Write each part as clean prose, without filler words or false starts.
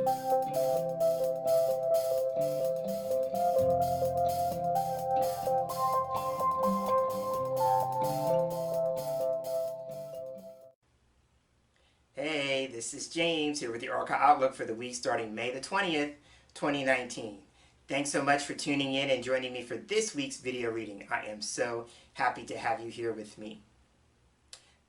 Hey, this is James here with your Oracle Outlook for the week starting May the 20th, 2019. Thanks so much for tuning in and joining me for this week's video reading. I am so happy to have you here with me.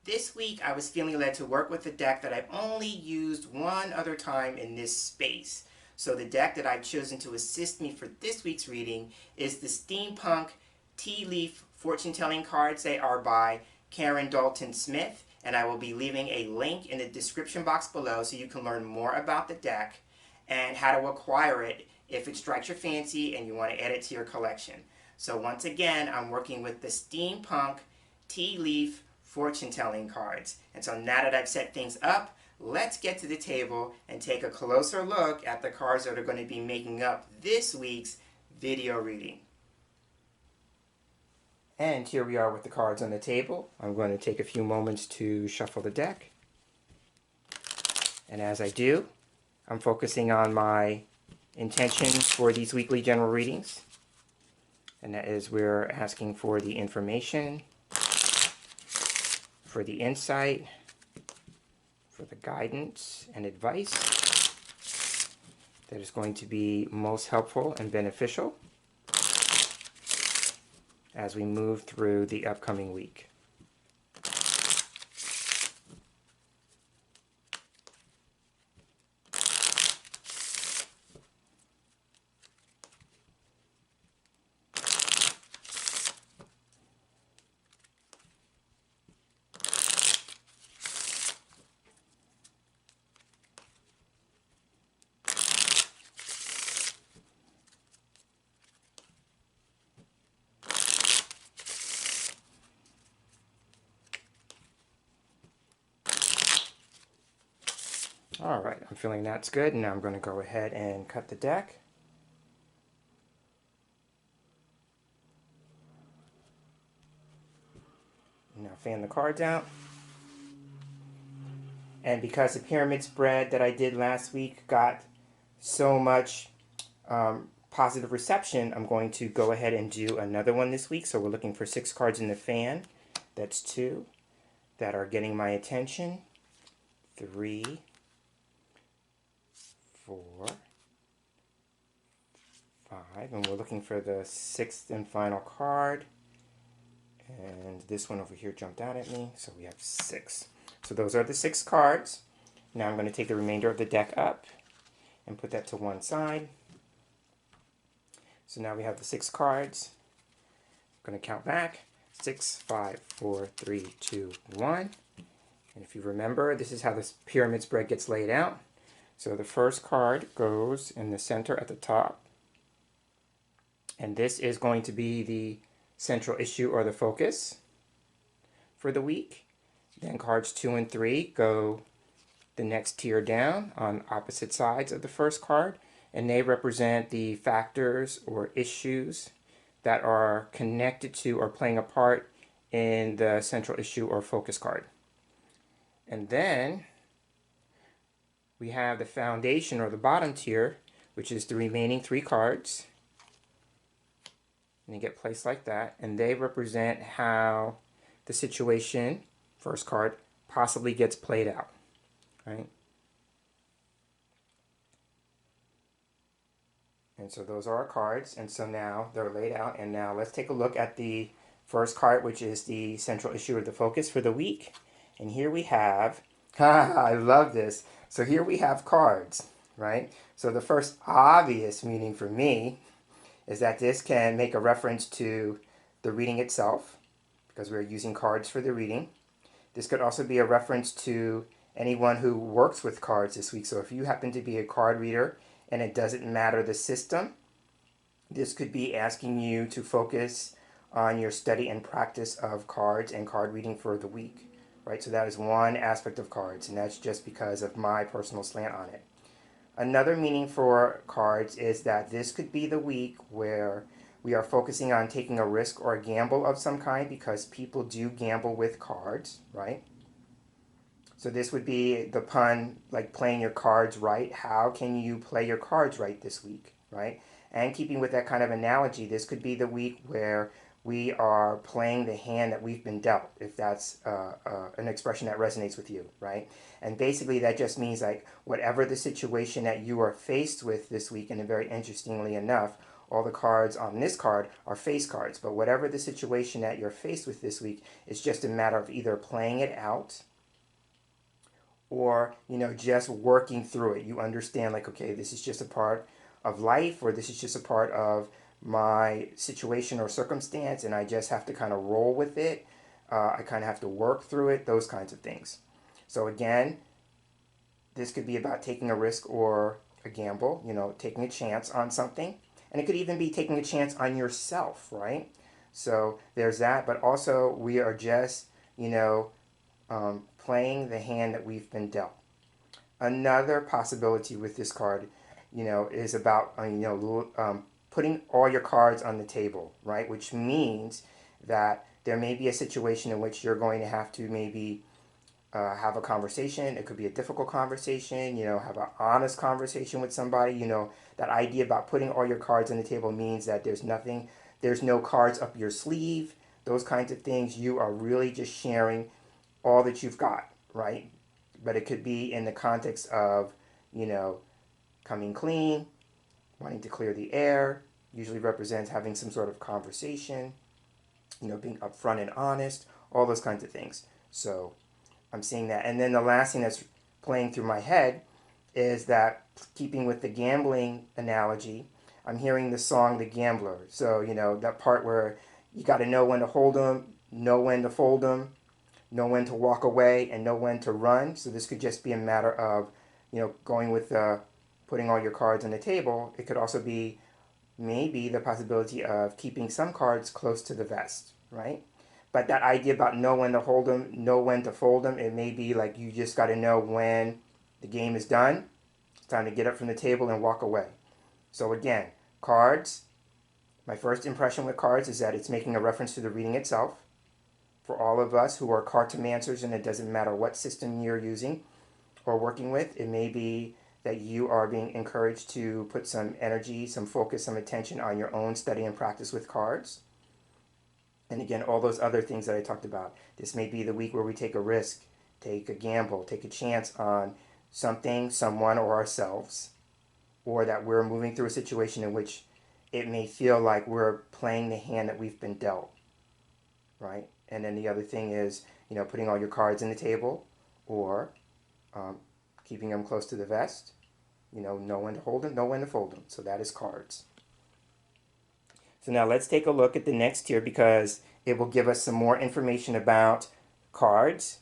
This week I was feeling led to work with a deck that I've only used one other time in this space. So the deck that I've chosen to assist me for this week's reading is the sTEAMpunk Tea Leaf Fortune Telling cards. They are by Karin Dalton-Smith, and I will be leaving a link in the description box below so you can learn more about the deck and how to acquire it if it strikes your fancy and you want to add it to your collection. So once again, I'm working with the sTEAMpunk Tea Leaf Fortune Telling cards. And so now that I've set things up, let's get to the table and take a closer look at the cards that are going to be making up this week's video reading. And here we are with the cards on the table. I'm going to take a few moments to shuffle the deck. And as I do, I'm focusing on my intentions for these weekly general readings. And that is, we're asking for the information, for the insight, for the guidance and advice that is going to be most helpful and beneficial as we move through the upcoming week. Alright, I'm feeling that's good, and now I'm going to go ahead and cut the deck. Now fan the cards out. And because the pyramid spread that I did last week got so much positive reception, I'm going to go ahead and do another one this week. So we're looking for 6 cards in the fan. That's 2 that are getting my attention. 3, 4, 5, and we're looking for the 6th and final card. And this one over here jumped out at me, so we have 6. So those are the 6 cards. Now I'm going to take the remainder of the deck up and put that to one side. So now we have the 6 cards. I'm going to count back. 6, 5, 4, 3, 2, 1. And if you remember, this is how this pyramid spread gets laid out. So the first card goes in the center at the top. And this is going to be the central issue or the focus for the week. Then cards 2 and 3 go the next tier down on opposite sides of the first card. And they represent the factors or issues that are connected to or playing a part in the central issue or focus card. And then we have the foundation or the bottom tier, which is the remaining 3 cards. And they get placed like that. And they represent how the situation, first card, possibly gets played out. Right? And so those are our cards. And so now they're laid out. And now let's take a look at the first card, which is the central issue or the focus for the week. And here we have, I love this. So here we have cards, right? So the first obvious meaning for me is that this can make a reference to the reading itself, because we're using cards for the reading. This could also be a reference to anyone who works with cards this week. So if you happen to be a card reader and it doesn't matter the system, this could be asking you to focus on your study and practice of cards and card reading for the week. Right, so that is one aspect of cards, and that's just because of my personal slant on it. Another meaning for cards is that this could be the week where we are focusing on taking a risk or a gamble of some kind, because people do gamble with cards, right? So this would be the pun, like playing your cards right. How can you play your cards right this week, right? And keeping with that kind of analogy, this could be the week where we are playing the hand that we've been dealt, if that's an expression that resonates with you, right? And basically that just means like whatever the situation that you are faced with this week, and very interestingly enough, all the cards on this card are face cards, but whatever the situation that you're faced with this week, it's just a matter of either playing it out or, you know, just working through it. You understand like, okay, this is just a part of life, or this is just a part of my situation or circumstance, and I just have to kind of roll with it. I kind of have to work through it, those kinds of things. So again, this could be about taking a risk or a gamble, you know, taking a chance on something. And it could even be taking a chance on yourself, right? So there's that, but also we are just, you know, playing the hand that we've been dealt. Another possibility with this card, you know, is about, putting all your cards on the table, right? Which means that there may be a situation in which you're going to have to maybe have a conversation. It could be a difficult conversation, you know, have an honest conversation with somebody. You know, that idea about putting all your cards on the table means that there's no cards up your sleeve, those kinds of things. You are really just sharing all that you've got, right? But it could be in the context of, you know, coming clean, wanting to clear the air, usually represents having some sort of conversation, you know, being upfront and honest, all those kinds of things. So I'm seeing that. And then the last thing that's playing through my head is that, keeping with the gambling analogy, I'm hearing the song The Gambler. So, you know, that part where you got to know when to hold them, know when to fold them, know when to walk away, and know when to run. So this could just be a matter of, you know, going with putting all your cards on the table. It could also be maybe the possibility of keeping some cards close to the vest, right? But that idea about know when to hold them, know when to fold them, it may be like you just got to know when the game is done. It's time to get up from the table and walk away. So again, cards, my first impression with cards is that it's making a reference to the reading itself. For all of us who are cartomancers, and it doesn't matter what system you're using or working with, it may be that you are being encouraged to put some energy, some focus, some attention on your own study and practice with cards. And again, all those other things that I talked about. This may be the week where we take a risk, take a gamble, take a chance on something, someone, or ourselves, or that we're moving through a situation in which it may feel like we're playing the hand that we've been dealt, right? And then the other thing is, you know, putting all your cards on the table, or keeping them close to the vest. You know when to hold them, know when to fold them. So that is cards. So now let's take a look at the next tier, because it will give us some more information about cards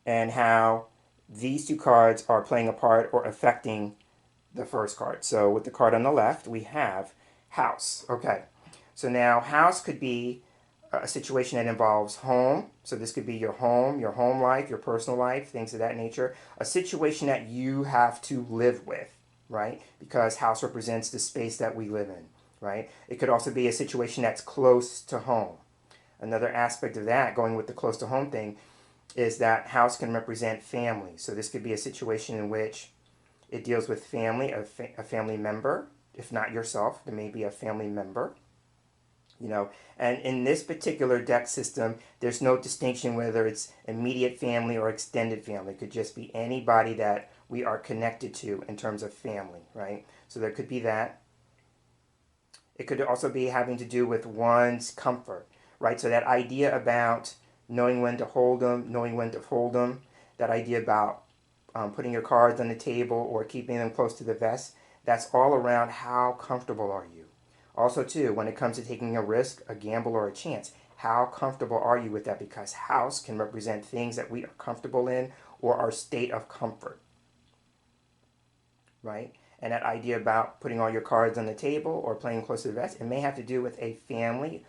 and how these two cards are playing a part or affecting the first card. So with the card on the left, we have house. Okay, so now house could be a situation that involves home. So this could be your home life, your personal life, things of that nature. A situation that you have to live with, right? Because house represents the space that we live in, right? It could also be a situation that's close to home. Another aspect of that, going with the close to home thing, is that house can represent family. So this could be a situation in which it deals with family, a family member. If not yourself, there may be a family member. You know, and in this particular deck system, there's no distinction whether it's immediate family or extended family. It could just be anybody that we are connected to in terms of family, right? So there could be that. It could also be having to do with one's comfort, right? So that idea about knowing when to hold them, knowing when to fold them, that idea about putting your cards on the table or keeping them close to the vest, that's all around how comfortable are you. Also, too, when it comes to taking a risk, a gamble, or a chance, how comfortable are you with that? Because house can represent things that we are comfortable in or our state of comfort, right? And that idea about putting all your cards on the table or playing close to the vest, it may have to do with a family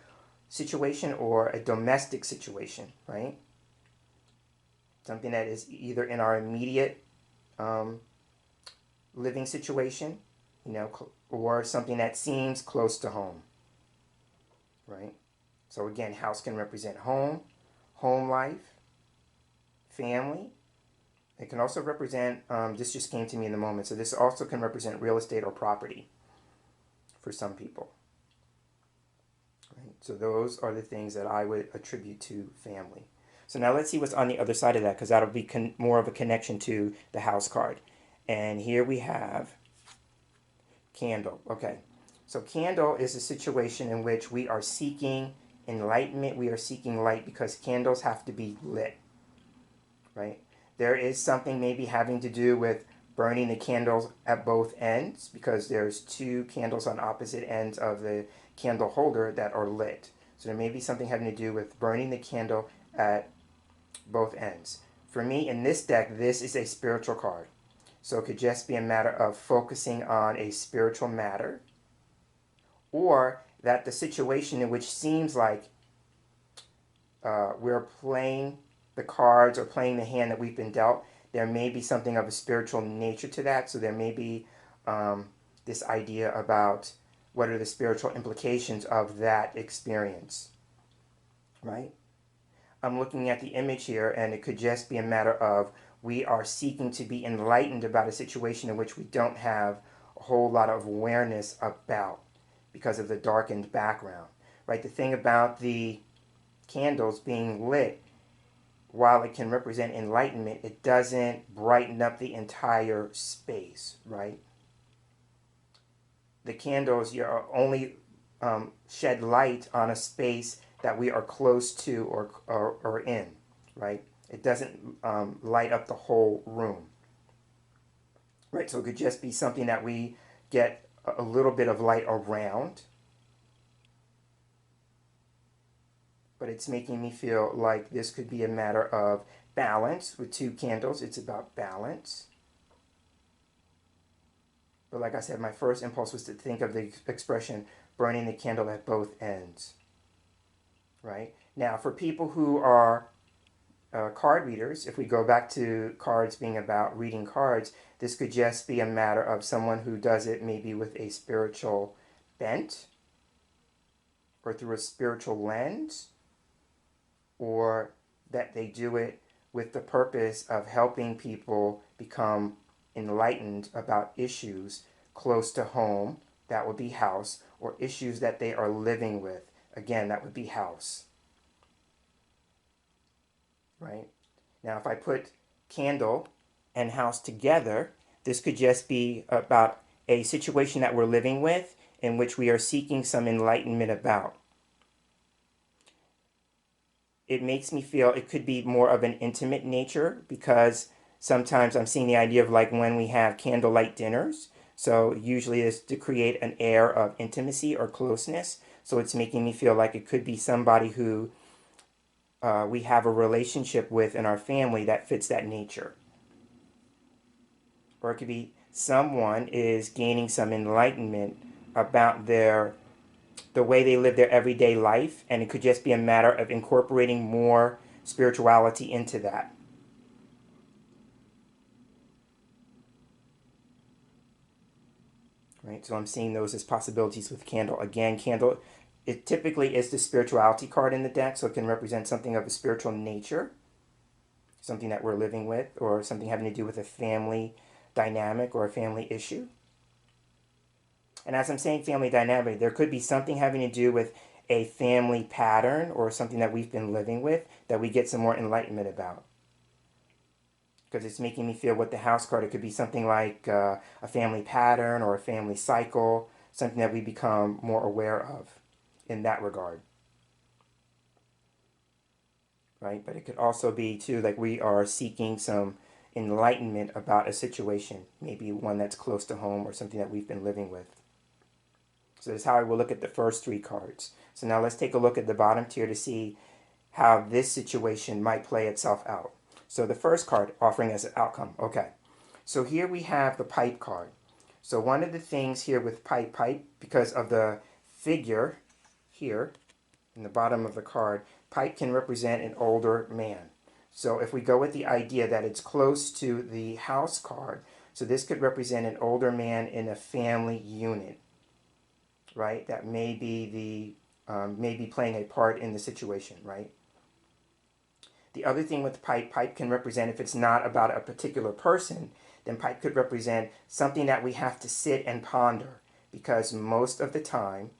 situation or a domestic situation, right? Something that is either in our immediate living situation, you know, or something that seems close to home, right? So again, house can represent home, home life, family, It can also represent, this just came to me in the moment, so this also can represent real estate or property for some people. Right? So those are the things that I would attribute to family. So now let's see what's on the other side of that, because that'll be more of a connection to the house card. And here we have candle. Okay, so candle is a situation in which we are seeking enlightenment, we are seeking light, because candles have to be lit, right? There is something maybe having to do with burning the candles at both ends, because there's two candles on opposite ends of the candle holder that are lit. So there may be something having to do with burning the candle at both ends. For me, in this deck, this is a spiritual card. So it could just be a matter of focusing on a spiritual matter, or that the situation in which seems like we're playing the cards or playing the hand that we've been dealt, there may be something of a spiritual nature to that. So there may be this idea about what are the spiritual implications of that experience, right? I'm looking at the image here, and it could just be a matter of we are seeking to be enlightened about a situation in which we don't have a whole lot of awareness about because of the darkened background, right? The thing about the candles being lit, while it can represent enlightenment, it doesn't brighten up the entire space, right? The candles only shed light on a space that we are close to or in, right? It doesn't light up the whole room, right? So it could just be something that we get a little bit of light around, but it's making me feel like this could be a matter of balance. With two candles, it's about balance. But like I said, my first impulse was to think of the expression burning the candle at both ends, right? Now, for people who are card readers, if we go back to cards being about reading cards, this could just be a matter of someone who does it maybe with a spiritual bent or through a spiritual lens, or that they do it with the purpose of helping people become enlightened about issues close to home, that would be house, or issues that they are living with, again, that would be house. Right? Now, if I put candle and house together, this could just be about a situation that we're living with in which we are seeking some enlightenment about. It makes me feel it could be more of an intimate nature, because sometimes I'm seeing the idea of like when we have candlelight dinners. So usually it's to create an air of intimacy or closeness. So it's making me feel like it could be somebody who we have a relationship with in our family that fits that nature. Or it could be someone is gaining some enlightenment about the way they live their everyday life, and it could just be a matter of incorporating more spirituality into that. Right? So I'm seeing those as possibilities with candle. Again, candle, it typically is the spirituality card in the deck, so it can represent something of a spiritual nature, something that we're living with, or something having to do with a family dynamic or a family issue. And as I'm saying family dynamic, there could be something having to do with a family pattern or something that we've been living with that we get some more enlightenment about. Because it's making me feel with the house card, it could be something like a family pattern or a family cycle, something that we become more aware of in that regard. Right? But it could also be, too, like we are seeking some enlightenment about a situation, maybe one that's close to home or something that we've been living with. So that's how I will look at the first three cards. So now let's take a look at the bottom tier to see how this situation might play itself out. So the first card, offering us an outcome. Okay, so here we have the pipe card. So one of the things here with pipe, because of the figure here in the bottom of the card, pipe can represent an older man. So if we go with the idea that it's close to the house card, so this could represent an older man in a family unit, right? That may be playing a part in the situation, right? The other thing with pipe can represent, if it's not about a particular person, then pipe could represent something that we have to sit and ponder. Because most of the time,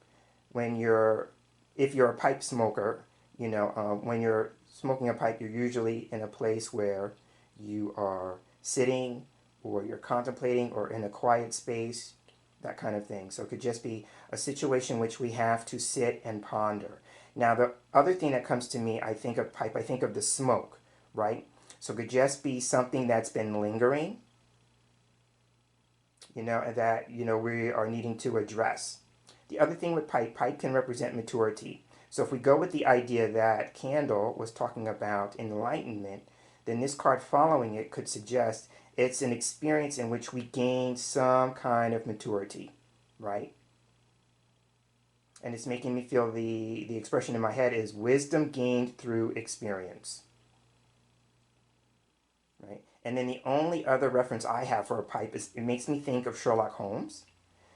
if you're a pipe smoker, when you're smoking a pipe, you're usually in a place where you are sitting, or you're contemplating, or in a quiet space, that kind of thing. So it could just be a situation in which we have to sit and ponder. Now, the other thing that comes to me, I think of pipe, I think of the smoke, right? So it could just be something that's been lingering, that, we are needing to address. The other thing with pipe can represent maturity. So if we go with the idea that candle was talking about enlightenment, then this card following it could suggest it's an experience in which we gain some kind of maturity, right? And it's making me feel the expression in my head is wisdom gained through experience, right? And then the only other reference I have for a pipe is it makes me think of Sherlock Holmes.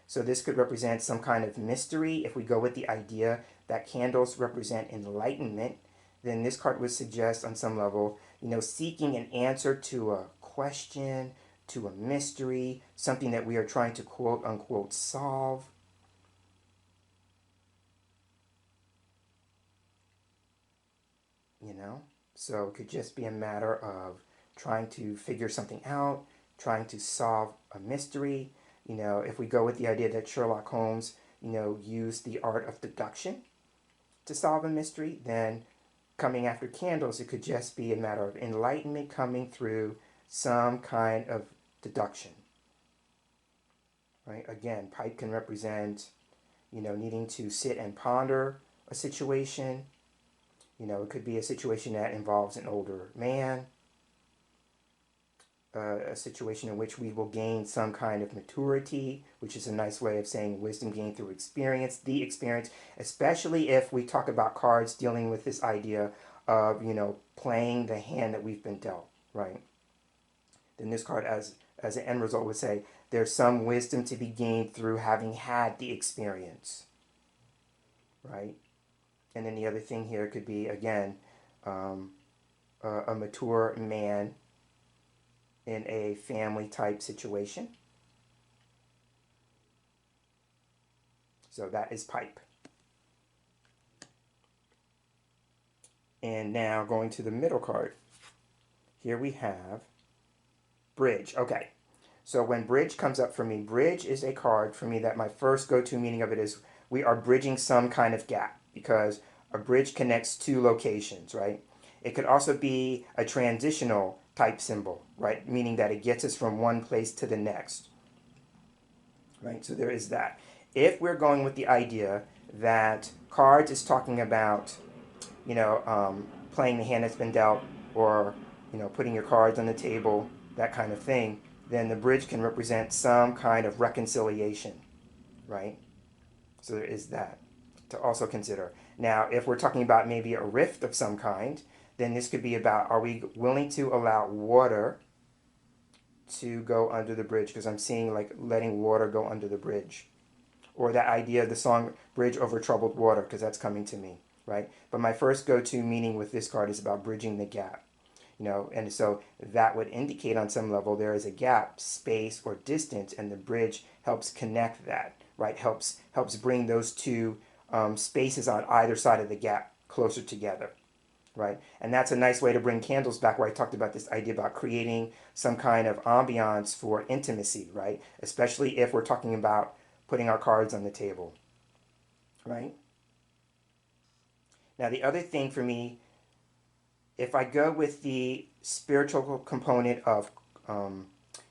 So this could represent some kind of mystery. If we go with the idea that candles represent enlightenment, then this card would suggest on some level, seeking an answer to a question, to a mystery, something that we are trying to quote unquote solve. So it could just be a matter of trying to figure something out, trying to solve a mystery. If we go with the idea that Sherlock Holmes, used the art of deduction to solve a mystery, then coming after candles, it could just be a matter of enlightenment coming through some kind of deduction, right? Again, pipe can represent, needing to sit and ponder a situation. It could be a situation that involves an older man, a situation in which we will gain some kind of maturity, which is a nice way of saying wisdom gained through experience, the experience, especially if we talk about cards dealing with this idea of, playing the hand that we've been dealt, right? Then this card, as an end result, would say there's some wisdom to be gained through having had the experience, right? And then the other thing here could be, again, a mature man in a family type situation. So that is pipe. And now going to the middle card. Here we have bridge. Okay. So when bridge comes up for me, bridge is a card for me that my first go-to meaning of it is we are bridging some kind of gap, because a bridge connects two locations, right? It could also be a transitional type symbol, right? Meaning that it gets us from one place to the next, right? So there is that. If we're going with the idea that cards is talking about, playing the hand that's been dealt, or, putting your cards on the table, that kind of thing, then the bridge can represent some kind of reconciliation, right? So there is that to also consider. Now, if we're talking about maybe a rift of some kind, then this could be about, are we willing to allow water to go under the bridge? Because I'm seeing like letting water go under the bridge. Or that idea of the song Bridge Over Troubled Water, because that's coming to me, right? But my first go-to meaning with this card is about bridging the gap. And so that would indicate on some level there is a gap, space, or distance, and the bridge helps connect that, right? Helps bring those two spaces on either side of the gap closer together, right? And that's a nice way to bring candles back, where I talked about this idea about creating some kind of ambiance for intimacy, right? Especially if we're talking about putting our cards on the table, right? Now, the other thing for me, if I go with the spiritual component of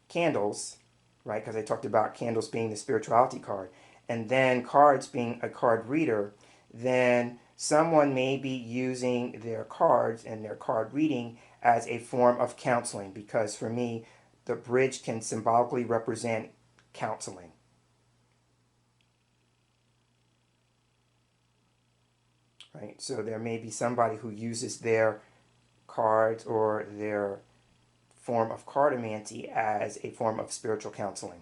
candles, right, because I talked about candles being the spirituality card, and then cards being a card reader, then someone may be using their cards and their card reading as a form of counseling, because for me, the bridge can symbolically represent counseling. Right? So there may be somebody who uses their cards or their form of cartomancy as a form of spiritual counseling,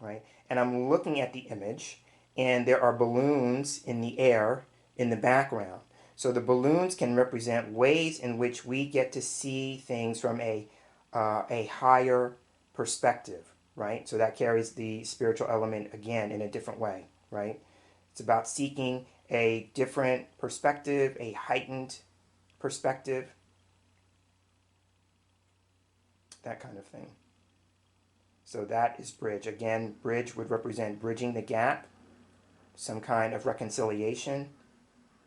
right? And I'm looking at the image, and there are balloons in the air in the background. So the balloons can represent ways in which we get to see things from a higher perspective, right? So that carries the spiritual element again in a different way, right? It's about seeking a different perspective, a heightened perspective, that kind of thing. So that is bridge. Again, bridge would represent bridging the gap, some kind of reconciliation,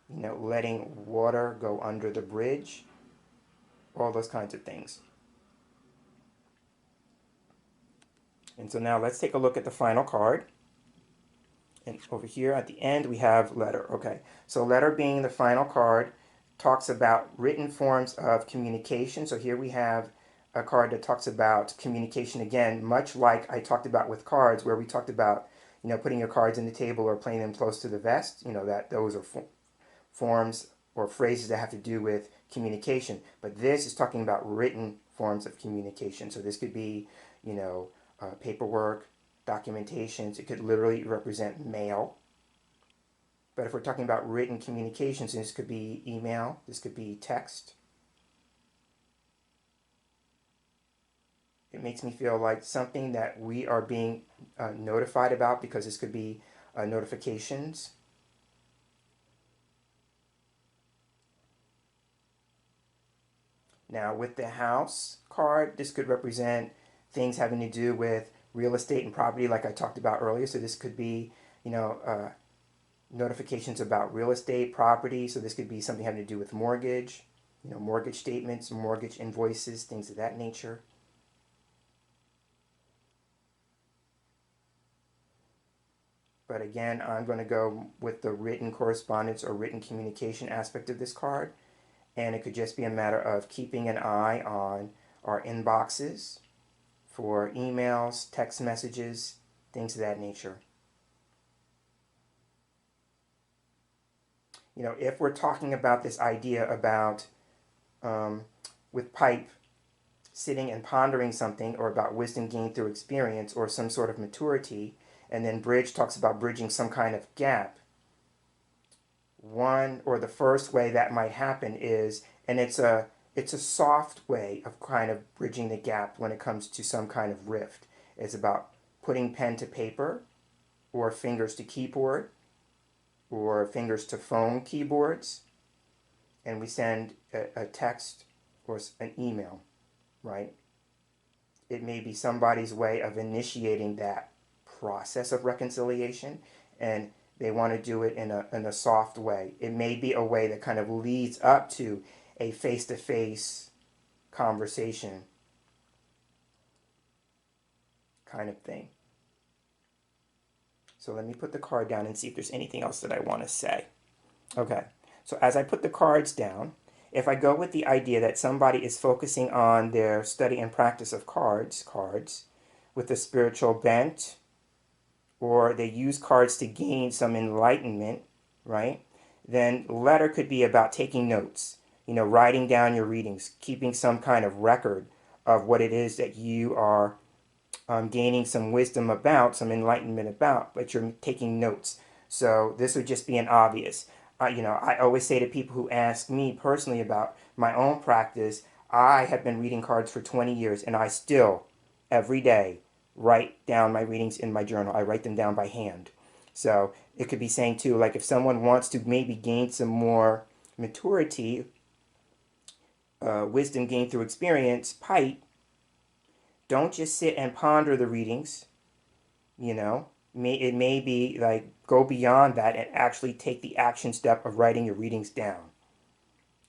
letting water go under the bridge, all those kinds of things. And so now let's take a look at the final card. And over here at the end we have letter. Okay, so letter being the final card talks about written forms of communication. So here we have a card that talks about communication again, much like I talked about with cards, where we talked about putting your cards in the table or playing them close to the vest. That those are forms or phrases that have to do with communication. But this is talking about written forms of communication. So this could be paperwork, documentations. It could literally represent mail. But if we're talking about written communications, this could be email, this could be text. It makes me feel like something that we are being notified about, because this could be notifications. Now with the house card, this could represent things having to do with real estate and property, like I talked about earlier. So this could be, notifications about real estate, property. So this could be something having to do with mortgage, mortgage statements, mortgage invoices, things of that nature. But again, I'm going to go with the written correspondence or written communication aspect of this card. And it could just be a matter of keeping an eye on our inboxes for emails, text messages, things of that nature. If we're talking about this idea about, with pipe, sitting and pondering something, or about wisdom gained through experience, or some sort of maturity, and then bridge talks about bridging some kind of gap, one or the first way that might happen is, and it's a soft way of kind of bridging the gap when it comes to some kind of rift. It's about putting pen to paper, or fingers to keyboard, or fingers to phone keyboards, and we send a text or an email, right? It may be somebody's way of initiating that process of reconciliation, and they want to do it in a soft way. It may be a way that kind of leads up to a face-to-face conversation kind of thing. So let me put the card down and see if there's anything else that I want to say. Okay, so as I put the cards down, if I go with the idea that somebody is focusing on their study and practice of cards with a spiritual bent, or they use cards to gain some enlightenment, right? Then letter could be about taking notes, writing down your readings, keeping some kind of record of what it is that you are gaining some wisdom about, some enlightenment about, but you're taking notes. So this would just be an obvious. I always say to people who ask me personally about my own practice, I have been reading cards for 20 years, and I still, every day, write down my readings in my journal. I write them down by hand. So it could be saying too, like if someone wants to maybe gain some more maturity, wisdom gained through experience, pipe, don't just sit and ponder the readings, it may be like go beyond that and actually take the action step of writing your readings down,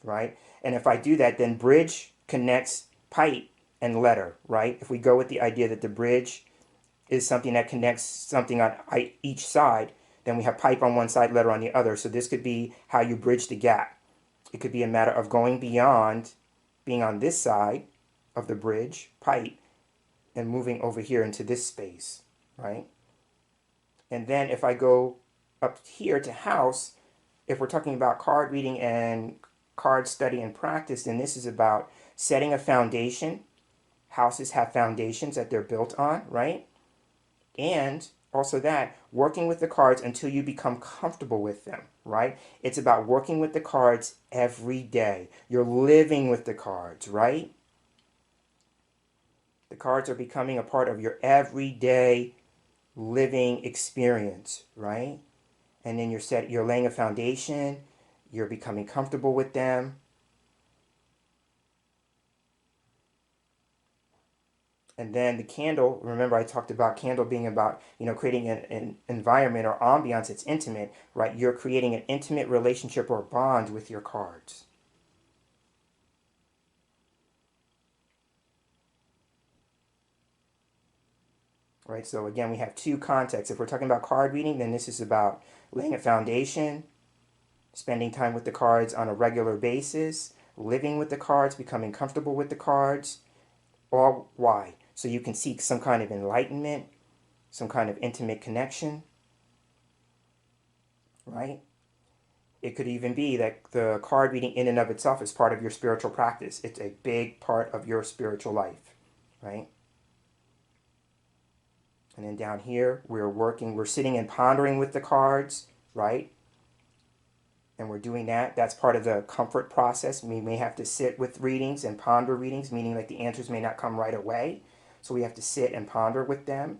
right? And if I do that, then bridge connects pipe and letter, right? If we go with the idea that the bridge is something that connects something on each side, then we have pipe on one side, letter on the other. So this could be how you bridge the gap. It could be a matter of going beyond being on this side of the bridge, pipe, and moving over here into this space, right? And then if I go up here to house, if we're talking about card reading and card study and practice, then this is about setting a foundation. Houses have foundations that they're built on, right? And also that, working with the cards until you become comfortable with them, right? It's about working with the cards every day. You're living with the cards, right? The cards are becoming a part of your everyday living experience, right? And then you're laying a foundation, you're becoming comfortable with them. And then the candle, remember I talked about candle being about, creating an environment or ambiance that's intimate, right? You're creating an intimate relationship or bond with your cards. Right, so again, we have two contexts. If we're talking about card reading, then this is about laying a foundation, spending time with the cards on a regular basis, living with the cards, becoming comfortable with the cards. All why? So you can seek some kind of enlightenment, some kind of intimate connection, right? It could even be that the card reading in and of itself is part of your spiritual practice. It's a big part of your spiritual life, right? And then down here, we're sitting and pondering with the cards, right? And we're doing that. That's part of the comfort process. We may have to sit with readings and ponder readings, meaning like the answers may not come right away. So we have to sit and ponder with them.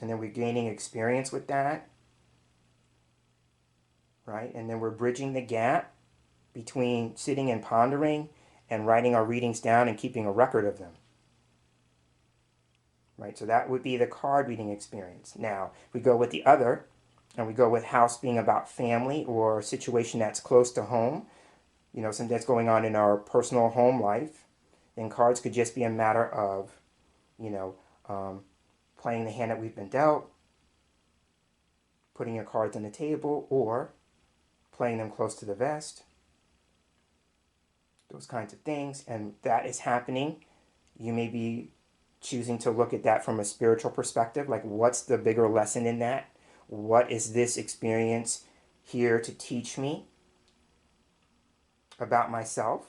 And then we're gaining experience with that, right? And then we're bridging the gap between sitting and pondering and writing our readings down and keeping a record of them. Right, so that would be the card reading experience. Now, if we go with the other, and we go with house being about family or a situation that's close to home, something that's going on in our personal home life, then cards could just be a matter of, playing the hand that we've been dealt, putting your cards on the table, or playing them close to the vest. Those kinds of things, and that is happening. You may be choosing to look at that from a spiritual perspective, like what's the bigger lesson in that? What is this experience here to teach me about myself?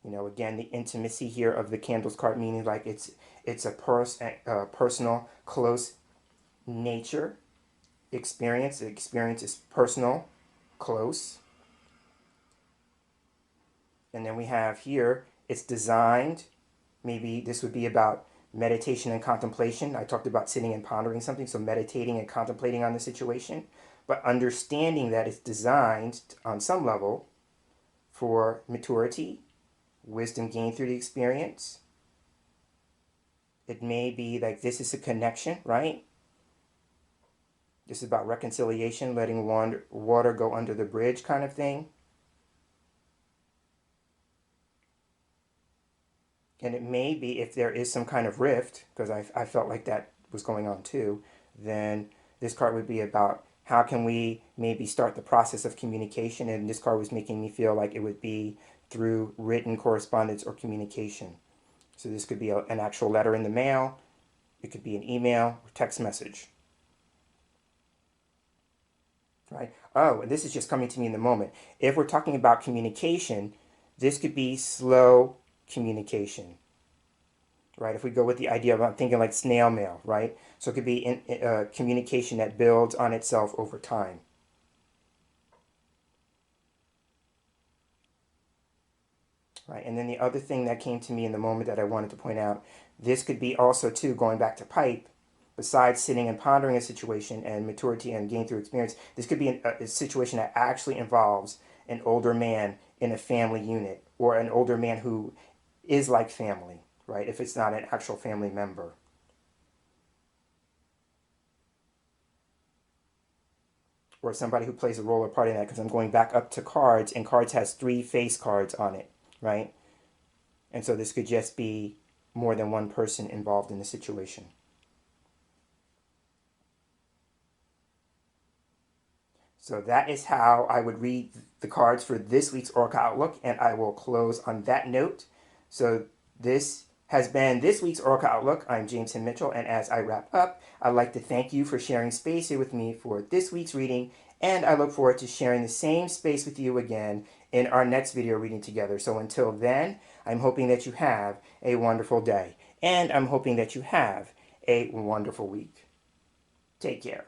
Again, the intimacy here of the candles card, meaning like it's a personal, close nature experience. The experience is personal, close. And then we have here, it's designed. Maybe this would be about meditation and contemplation. I talked about sitting and pondering something, so meditating and contemplating on the situation, but understanding that it's designed on some level for maturity, wisdom gained through the experience. It may be like this is a connection, right? This is about reconciliation, letting water go under the bridge kind of thing. And it may be, if there is some kind of rift, because I felt like that was going on too, then this card would be about how can we maybe start the process of communication. And this card was making me feel like it would be through written correspondence or communication. So this could be an actual letter in the mail. It could be an email or text message. Right? Oh, and this is just coming to me in the moment. If we're talking about communication, this could be slow communication, right? If we go with the idea of, I'm thinking like snail mail, right? So it could be communication that builds on itself over time. Right, and then the other thing that came to me in the moment that I wanted to point out, this could be also too, going back to pipe, besides sitting and pondering a situation and maturity and gain through experience, this could be a situation that actually involves an older man in a family unit, or an older man who is like family, right? If it's not an actual family member. Or somebody who plays a role or part in that, because I'm going back up to cards, and cards has 3 face cards on it, right? And so this could just be more than one person involved in the situation. So that is how I would read the cards for this week's Oracle Outlook, and I will close on that note. So this has been this week's Oracle Outlook. I'm James Himm Mitchell, and as I wrap up, I'd like to thank you for sharing space here with me for this week's reading, and I look forward to sharing the same space with you again in our next video reading together. So until then, I'm hoping that you have a wonderful day, and I'm hoping that you have a wonderful week. Take care.